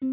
من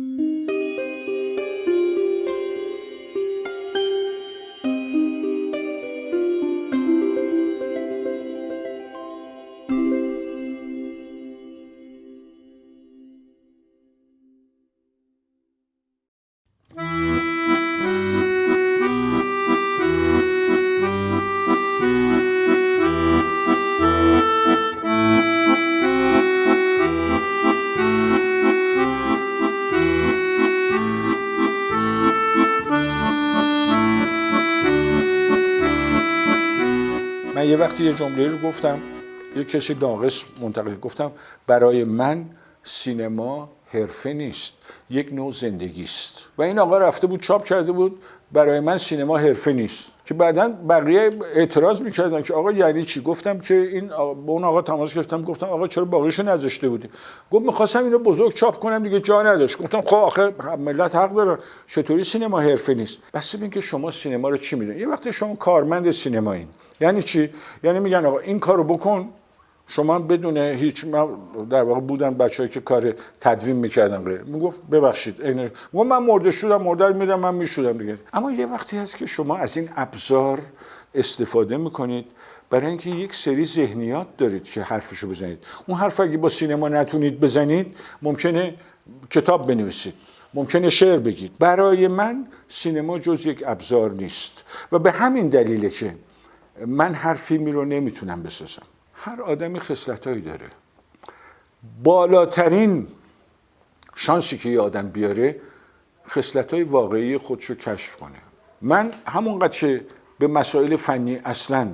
یه وقتی یه جمله رو گفتم، یه کسی ناقص منتقد، گفتم برای من سینما حرفه نیست، یک نوع زندگی است. و این آقا رفته بود چاپ کرده بود برای من سینما حرفه نیست، که بعداً بقیه اعتراض می‌کردن که آقا یعنی چی؟ گفتم که این به اون آقا تماس گرفتم، گفتم آقا چرا باقیشو نذاشته بودی؟ گفت می‌خواستم اینو بزرگ چاپ کنم دیگه جا نداشت. گفتم خب آخه ملت حق داره، چطوری سینما حرفه نیست؟ بس ببین که شما سینما رو چی می‌دونید. یه وقتی شما کارمند سینمایین، یعنی چی؟ یعنی میگن آقا این کارو بکن، شما بدون هیچ، من در واقع بودن بچه‌ای که کار تدوین می‌کردن غیر، میگفت ببخشید میگم من مرده شدم، مرده میدم، من میشدم دیگه. اما یه وقتی هست که شما از این ابزار استفاده میکنید برای اینکه یک سری ذهنیات دارید که حرفشو بزنید. اون حرف اگه با سینما نتونید بزنید، ممکنه کتاب بنویسید، ممکنه شعر بگید. برای من سینما جز یک ابزار نیست و به همین دلیله که من هر فیلمی رو نمیتونم بسازم. هر آدمی خصلتایی داره. بالاترین شانسی که یه آدم بیاره خصلت‌های واقعی خودشو کشف کنه. من همونقدر که به مسائل فنی اصلاً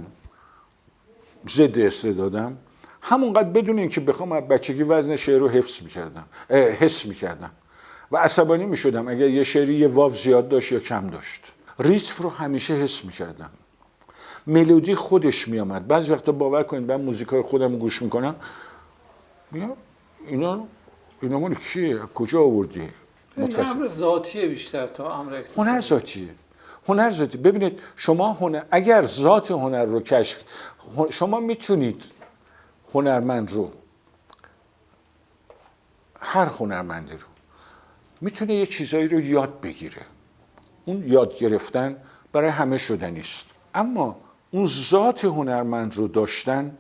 ضد استعدادم، همونقدر بدون اینکه بخوام از بچگی وزن شعر رو حس می‌کردم و عصبانی می‌شدم اگر یه شعری یه واو زیاد داشت یا کم داشت. ریتم رو همیشه حس می‌کردم. ملودی خودش میامد. بعضی وقتا باور کنید من موزیکای خودم گوش میکنم، میگم اینا مال کیه؟ کجا آوردی؟ این امر ذاتیه بیشتر تا امر اکتسابی. هنر ذاتیه. ببینید شما اگر ذات هنر رو کشف، شما میتونید هنرمند رو، هر هنرمندی رو میتونه یه چیزایی رو یاد بگیره. اون یاد گرفتن برای همه شدنی است، اما اون ذات هنرمند رو داشتن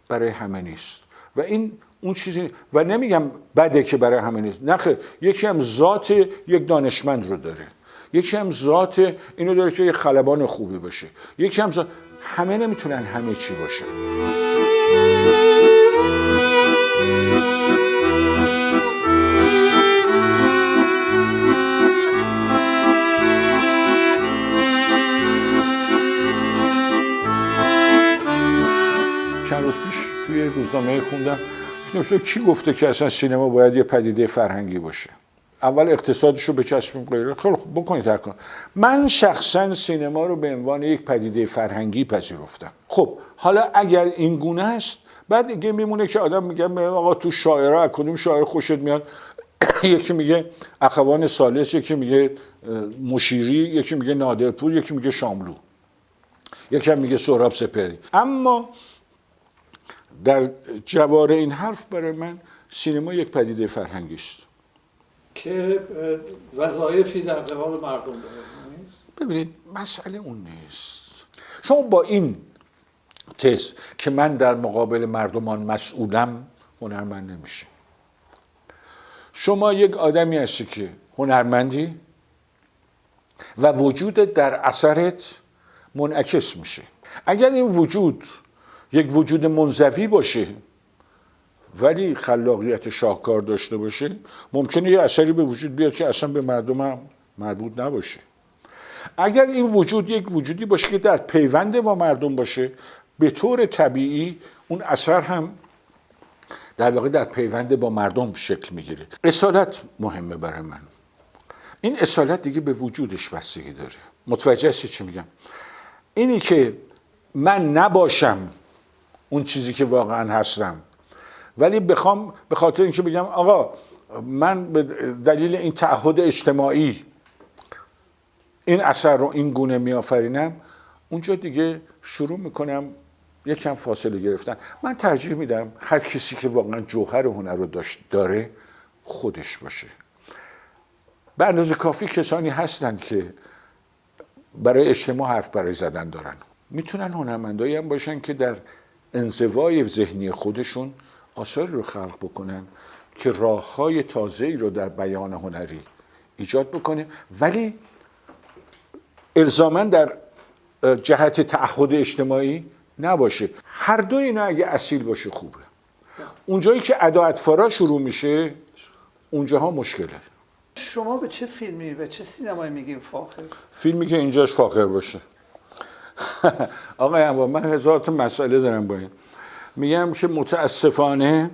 برای همه نیست. و این اون چیزی، و نمیگم بده که برای همه نیست، نه، یکی هم ذات یک دانشمند رو داره، یکی هم ذات اینو داره که یک خلبان خوبی باشه، یکی هم همه نمیتونن همه چی باشه. چند روز پیش توی روزنامه خوندم نوشته کی گفته که اصلا سینما باید یه پدیده فرهنگی باشه؟ اول اقتصادش رو بچسبیم غیره. خب بکنید هر کار. من شخصا سینما رو به عنوان یک پدیده فرهنگی پذیرفتم. خب حالا اگر این گونه است، بعد دیگه میمونه که آدم میگه آقا تو شاعرها کدوم شاعر خوشت میاد؟ یکی میگه اخوان ثالث، یکی میگه مشیری، یکی میگه نادرپور، یکی میگه شاملو، یکی هم میگه سهراب سپهری. اما در جوار این حرف برای من سینما یک پدیده فرهنگی است که وظایفی در قبال مردم داره. ببینید مسئله اون نیست. شما با این تز که من در مقابل مردمان مسئولم هنرمند نمیشه. شما یک آدمی هستی که هنرمندی و وجود در اثرت منعکس میشه. اگر این وجود یک وجود منزوی باشه ولی خلاقیت شاهکار داشته باشه، ممکنه یه اثری به وجود بیاد که اصلا به مردم هم مربوط نباشه. اگر این وجود یک وجودی باشه که در پیوند با مردم باشه، به طور طبیعی اون اثر هم در واقع در پیوند با مردم شکل میگیره. اصالت مهمه برای من. این اصالت دیگه به وجودش بستگی داره. متوجه هستی چی میگم؟ اینی که من نباشم اون چیزی که واقعا هستم، ولی بخوام به خاطر اینکه بگم آقا من به دلیل این تعهد اجتماعی این اثر رو این گونه میآفرینم، اونجا دیگه شروع میکنم یکم فاصله گرفتن. من ترجیح میدم هر کسی که واقعا جوهر هنر رو داره خودش باشه. به اندازه کافی کسانی هستند که برای اجتماع حرف برای زدن دارن. میتونن هنرمندایی هم باشن که در انزوای ذهنی خودشون آثاری رو خلق بکنن که راههای تازه‌ای رو در بیان هنری ایجاد بکنه، ولی الزاماً در جهت تعهد اجتماعی نباشه. هر دو اینا اگه اصیل باشه خوبه. اونجایی که ادا اطفارا شروع میشه اونجاها مشکله. شما به چه فیلمی به چه سینمایی میگین فاخر؟ فیلمی که اینجاش فاخر باشه. آقای انور، من هزار تا مسئله دارم با این. میگم که متاسفانه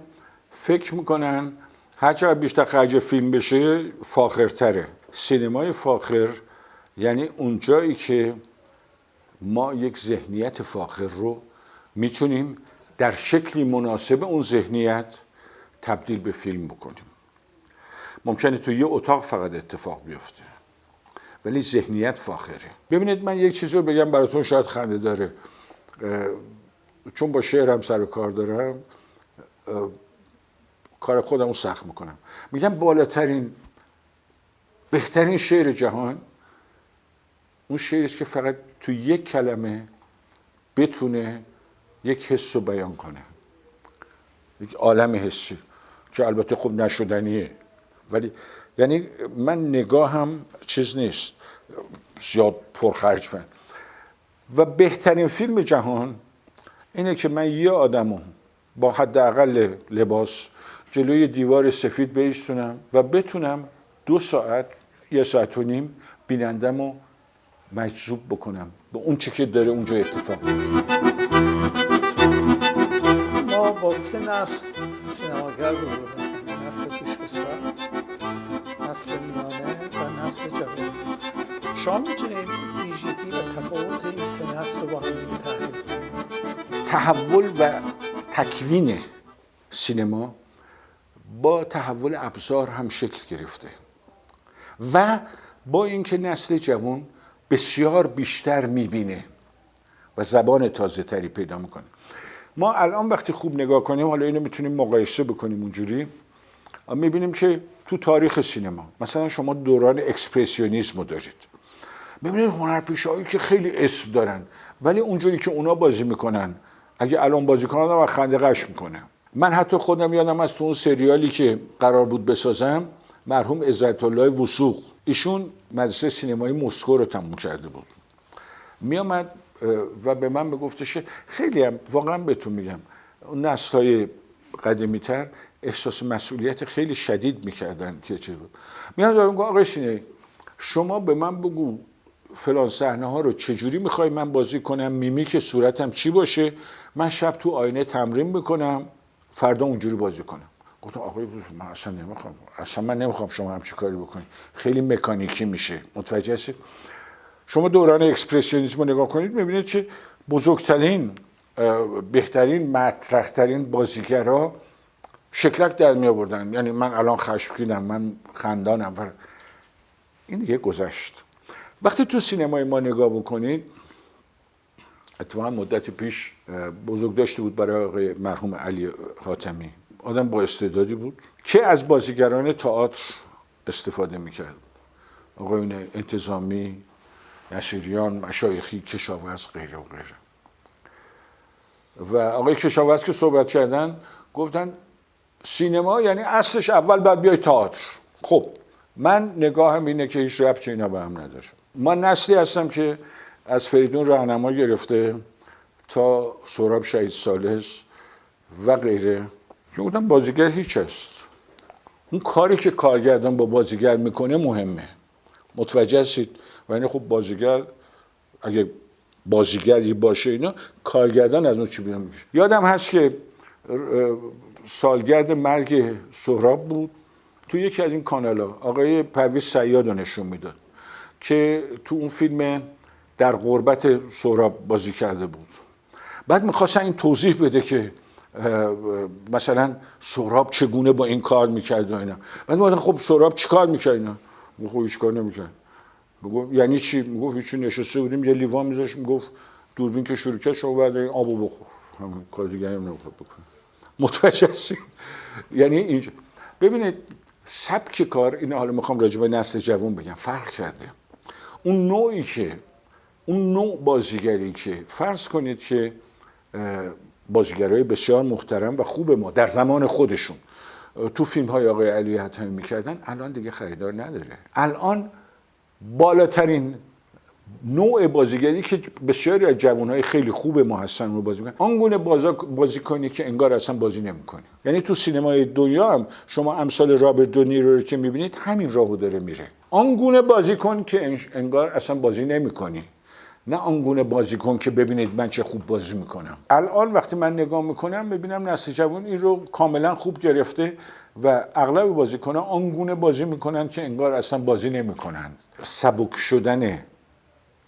فکر میکنن هر چقدر بیشتر خرج فیلم بشه فاخرتره. سینمای فاخر یعنی اونجایی که ما یک ذهنیت فاخر رو میتونیم در شکلی مناسب اون ذهنیت تبدیل به فیلم بکنیم. ممکنه تو یه اتاق فقط اتفاق بیفته ولی ذهنیت فاخره. ببینید من یک چیزی رو بگم براتون شاید خنده داره، چون با شعرم سر و کار دارم کار خودم رو سخت میکنم. میگم بالاترین بهترین شعر جهان اون شعریست که فقط تو یک کلمه بتونه یک حس رو بیان کنه، یک عالم حسی که البته خوب نشدنیه، ولی یعنی من نگاهم چیز نیست زیاد پرخرج فن. و بهترین فیلم جهان اینه که من یه آدمو با حداقل لباس جلوی دیوار سفید بایستونم و بتونم 2 ساعت 1 ساعت و نیم بینندمو مجذوب بکنم به اون چی که داره اونجا اتفاق میفته. ما با 3 نسل سینماگر رو مثلا نسل پیشکسوت، نسل میانه و نسل جوان. شما میتونید ویژگی و تفاوت این 3 نسل رو با هم تحلیل کنید؟ تحول و تکوین سینما با تحول ابزار هم شکل گرفته و با اینکه نسل جوان بسیار بیشتر میبینه و زبان تازه تری پیدا میکنه. ما الان وقتی خوب نگاه کنیم، حالا اینو میتونیم مقایسه بکنیم اونجوری، میبینیم که تو تاریخ سینما مثلا شما دوران اکسپرسیونیسم رو دارید، میبینید هنرپیشه‌هایی که خیلی اسم دارن ولی اونجوری که اونا بازی میکنن اگه الان بازی کنن و خنده قش میکنه. من حتی خودم یادم از تو اون سریالی که قرار بود بسازم، مرحوم عزت الله وثوق، ایشون مدرسه سینمایی مسکو رو تموم کرده بود، میامد و به من میگفتش، خیلی هم واقعا بهتون میگم اون نسل‌های قدیمی‌تر احساس مسئولیت خیلی شدید میکردن که چه بود. میام میگم آقای سینه شما به من بگو فلان صحنه ها رو چجوری میخوای من بازی کنم، میمیک صورتم چی باشه، من شب تو آینه تمرین میکنم فردا اونجوری بازی کنم. گفتم آقای من اصلا نمیخوام شما همچی کاری بکنید، خیلی مکانیکی میشه. متوجه هستید؟ شما دوران اکسپرسیونیسم رو نگاه کنید میبینید که بزرگترین بهترین مطرحترین بازیگرها شکلک در می آوردن. یعنی من الان خشمگینم، من خندانم، این دیگه گذشت. وقتی تو سینمای ما نگاه بکنید، اتفاقا مدت پیش بزرگداشتی بود برای آقای مرحوم علی حاتمی، آدم با استعدادی بود که از بازیگران تئاتر استفاده میکرد، آقایون انتظامی، نصیریان، مشایخی، کشاورز، غیره و غیره. و آقای کشاورز که صحبت کردن گفتن سینما یعنی اصلش اول باید بیای تئاتر. خب من نگاهم اینه که هیچ ربطی اینا به هم نداره. ما نسلی هستم که از فریدون راهنما گرفته تا سهراب شهید ثالث و غیره که گفتم بازیگر هیچ است. اون کاری که کارگردان با بازیگر میکنه مهمه. متوجه هستید؟ و یعنی خب بازیگر اگه بازیگری باشه اینا، کارگردان از اون چی بیان میشه. یادم هست که سالگرد مرگ سهراب بود، تو یکی از این کانال‌ها آقای پرویز صیاد رو نشون میداد که تو اون فیلم در غربت سهراب بازی کرده بود. بعد میخواستن این توضیح بده که مثلا سهراب چگونه با این کار میکرد و اینا. بعد میگفتن خب سهراب چی کار میکرد اینا؟ خب هیچ کار نمیکرد. میگفت یعنی چی؟ میگفت هیچی، نشسته بودیم یه لیوان میذاشت، میگفت دوربین که شروع کرد شما بعد این آبو بخور، همین کار دیگه هم نمیخواد بکنه. متوجه هستید؟ یعنی اینجا ببینید سبک کار، این حالا میخوام راجع به نسل جوان بگم، فرق کرده. اون نوعی که اون نوع بازیگری که فرض کنید که بازیگرای بسیار محترم و خوب ما در زمان خودشون تو فیلم های آقای علی حاتمی میکردن، الان دیگه خریدار نداره. الان بالاترین نوع بازیگری که بسیاری از جوانهای خیلی خوب ما هستن رو بازی میکنن، آنگونه بازی کنی که انگار اصلا بازی نمیکنی. یعنی تو سینمای دنیا هم شما امثال رابرت دونیرو رو که میبینید همین راهو داره میره. آنگونه بازی کن که انگار اصلا بازی نمیکنی، نه آنگونه بازی کن که ببینید من چه خوب بازی میکنم. الان وقتی من نگاه میکنم میبینم نسل جوان این رو کاملا خوب گرفته و اغلب بازیکنان آنگونه بازی میکنن که انگار اصلا بازی نمیکنن. سبک شدن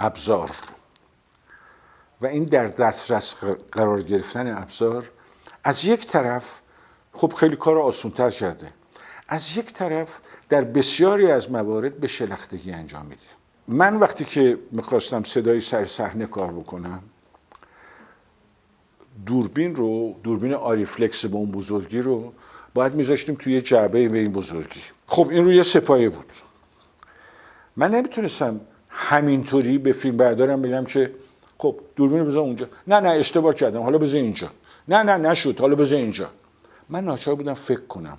ابزار و این در دسترس قرار گرفتن ابزار از یک طرف خب خیلی کار آسان‌تر کرده، از یک طرف در بسیاری از موارد به شلختگی انجام میده. من وقتی که میخواستم صدای سر صحنه کار بکنم، دوربین آریفلکس به اون بزرگی رو باید میذاشتیم توی جعبه به این بزرگی. خب این روی سپایه بود. من نمیتونستم همینطوری به فیلم بردارم بگم که خب دوربین بذار اونجا، نه اشتباه کردم حالا بذار اینجا، نه نشد حالا بذار اینجا. من ناچار بودم فکر کنم،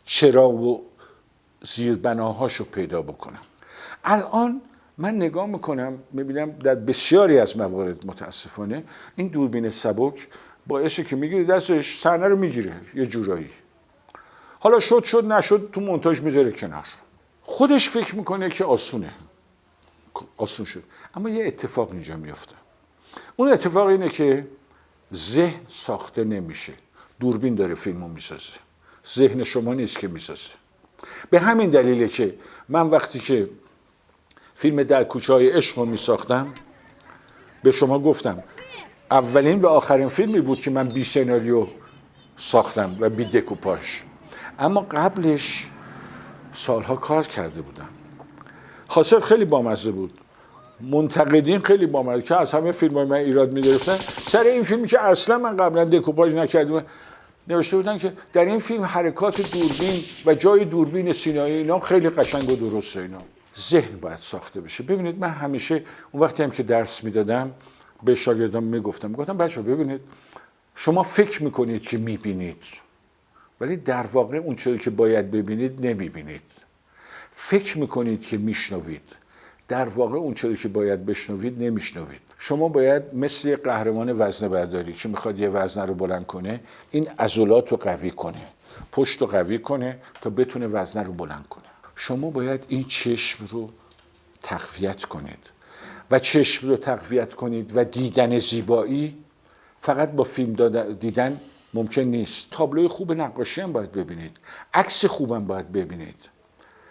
چراغ و زیربناهاشو پیدا بکنم. الان من نگاه میکنم میبینم در بسیاری از موارد متاسفانه این دوربین سبک باعثه که میگیره دستش صحنه رو میگیره یه جورایی، حالا شد نشد تو مونتاژ میذاره کنار، خودش فکر میکنه که آسون شد. اما یه اتفاق اینجا میفته. اون اتفاق اینه که ذهن ساخته نمیشه، دوربین داره فیلمو میسازه، ذهن شما نیست که میسازه. به همین دلیله که من وقتی که فیلم در کوچه‌های عشق رو میساختم به شما گفتم اولین و آخرین فیلمی بود که من بی سناریو ساختم و بی دکوپاژ، اما قبلش سالها کار کرده بودم. حاصل خیلی بامزه بود، منتقدین خیلی بامزه که از همه فیلم‌های من ایراد می‌گرفتن سر این فیلمی که اصلا من قبلا دکوپاژ نکردم. نوشته بودن که در این فیلم حرکات دوربین و جای دوربین سینایی اینا خیلی قشنگ و درسته. اینا ذهن باید ساخته بشه. ببینید من همیشه اون وقتی هم که درس میدادم به شاگردان میگفتم بچه‌ها ببینید شما فکر میکنید که میبینید ولی در واقع اون چیزی که باید ببینید نمیبینید. فکر میکنید که میشنوید، در واقع اون چیزی که باید بشنوید نمیشنوید. شما باید مثل یک قهرمان وزنه برداری که میخواد یه وزنه رو بلند کنه، این عضلات رو قوی کنه، پشت رو قوی کنه تا بتونه وزنه رو بلند کنه. شما باید این چشم رو تقویت کنید و چشم رو تقویت کنید و دیدن زیبایی فقط با فیلم دیدن ممکن نیست. تابلوی خوب نقاشی هم باید ببینید، عکس خوبم باید ببینید،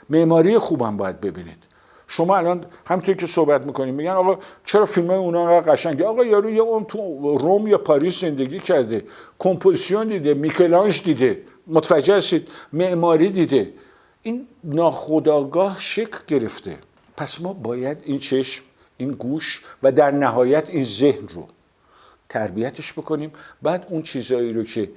معماری خوبم باید ببینید. شما الان همونطور که صحبت میکنیم میگن آقا چرا فیلمای اونا انقدر قشنگه؟ آقا یارو یه اون تو روم یا پاریس زندگی کرده، کمپوزیسیون دیده، میکلانژ دیده، متوجه هستید، معماری دیده، این ناخودآگاه شکل گرفته. پس ما باید این چشم، این گوش و در نهایت این ذهن رو تربیتش بکنیم. بعد اون چیزایی رو که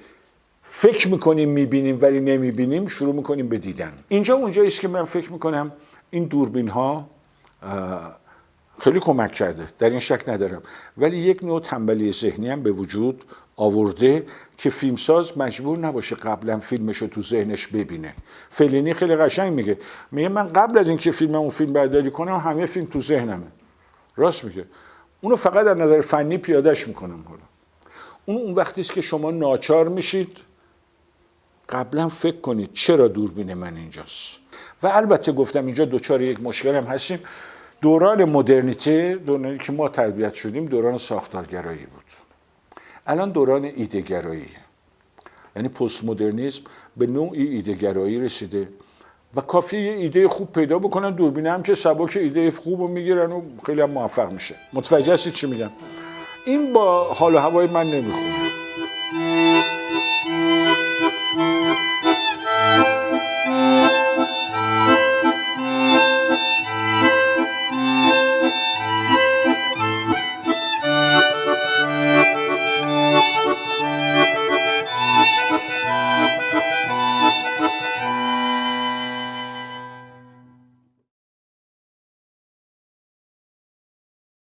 فکر میکنیم میبینیم ولی نمیبینیم شروع میکنیم به دیدن. اینجا اونجایی است که من فکر میکنم این دوربین ها خیلی کمک کرده، در این شک ندارم، ولی یک نوع تنبلی ذهنی هم به وجود آورده که فیلمساز مجبور نباشه قبلا فیلمش رو تو ذهنش ببینه. فلینی خیلی قشنگ میگه من قبل از اینکه اون فیلم برداری کنم همه فیلم تو ذهنمه. راست میگه، اونو فقط از نظر فنی پیادهش میکنم. حالا اون وقتی است که شما ناچار میشید قبلا فکر کنید چرا دوربین من اینجاست. و البته گفتم اینجا دوچار یک مشکل هم هستیم. دوران مدرنیته، دورانی که ما تربیت شدیم دوران ساختارگرایی بود. الان دوران ایده‌گراییه، یعنی پست مدرنیسم به نوعی ایده‌گرایی رسیده و کافیه یه ایده خوب پیدا بکنن، دوربین هم که سبک ایده خوب رو میگیرن و خیلی هم موفق میشه. متوجه هستید چی میگم؟ این با حال و هوای من نمیخونه.